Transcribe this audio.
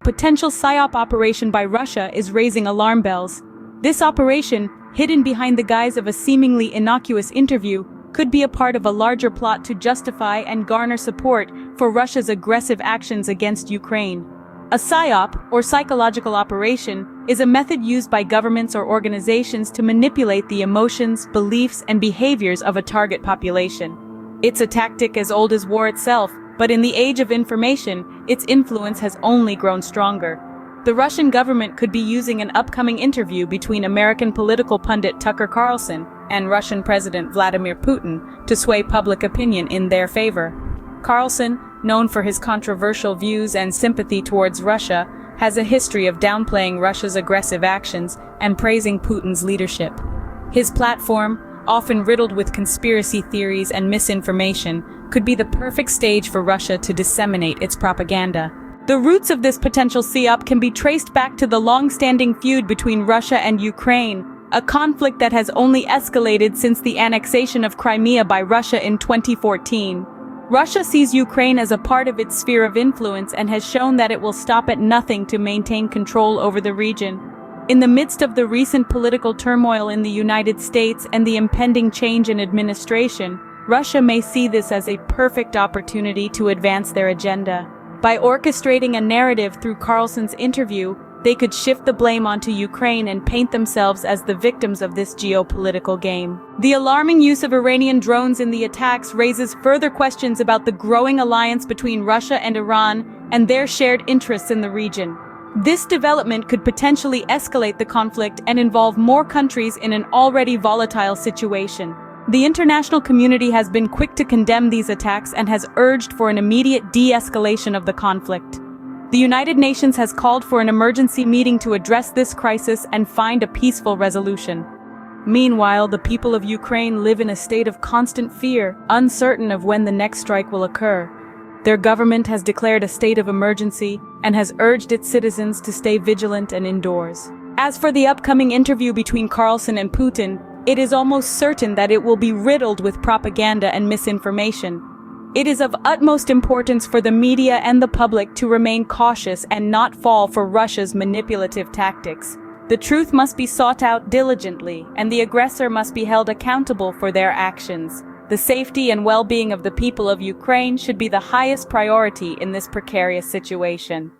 potential psyop operation by Russia is raising alarm bells. This operation, hidden behind the guise of a seemingly innocuous interview, could be a part of a larger plot to justify and garner support for Russia's aggressive actions against Ukraine. A psyop, or psychological operation, is a method used by governments or organizations to manipulate the emotions, beliefs, and behaviors of a target population. It's a tactic as old as war itself, but in the age of information, its influence has only grown stronger. The Russian government could be using an upcoming interview between American political pundit Tucker Carlson and Russian President Vladimir Putin to sway public opinion in their favor. Carlson, known for his controversial views and sympathy towards Russia, has a history of downplaying Russia's aggressive actions and praising Putin's leadership. His platform, often riddled with conspiracy theories and misinformation, could be the perfect stage for Russia to disseminate its propaganda. The roots of this potential psyop can be traced back to the long-standing feud between Russia and Ukraine, a conflict that has only escalated since the annexation of Crimea by Russia in 2014. Russia sees Ukraine as a part of its sphere of influence and has shown that it will stop at nothing to maintain control over the region. In the midst of the recent political turmoil in the United States and the impending change in administration, Russia may see this as a perfect opportunity to advance their agenda. By orchestrating a narrative through Carlson's interview, they could shift the blame onto Ukraine and paint themselves as the victims of this geopolitical game. The alarming use of Iranian drones in the attacks raises further questions about the growing alliance between Russia and Iran and their shared interests in the region. This development could potentially escalate the conflict and involve more countries in an already volatile situation. The international community has been quick to condemn these attacks and has urged for an immediate de-escalation of the conflict. The United Nations has called for an emergency meeting to address this crisis and find a peaceful resolution. Meanwhile, the people of Ukraine live in a state of constant fear, uncertain of when the next strike will occur. Their government has declared a state of emergency and has urged its citizens to stay vigilant and indoors. As for the upcoming interview between Carlson and Putin, it is almost certain that it will be riddled with propaganda and misinformation. It is of utmost importance for the media and the public to remain cautious and not fall for Russia's manipulative tactics. The truth must be sought out diligently, and the aggressor must be held accountable for their actions. The safety and well-being of the people of Ukraine should be the highest priority in this precarious situation.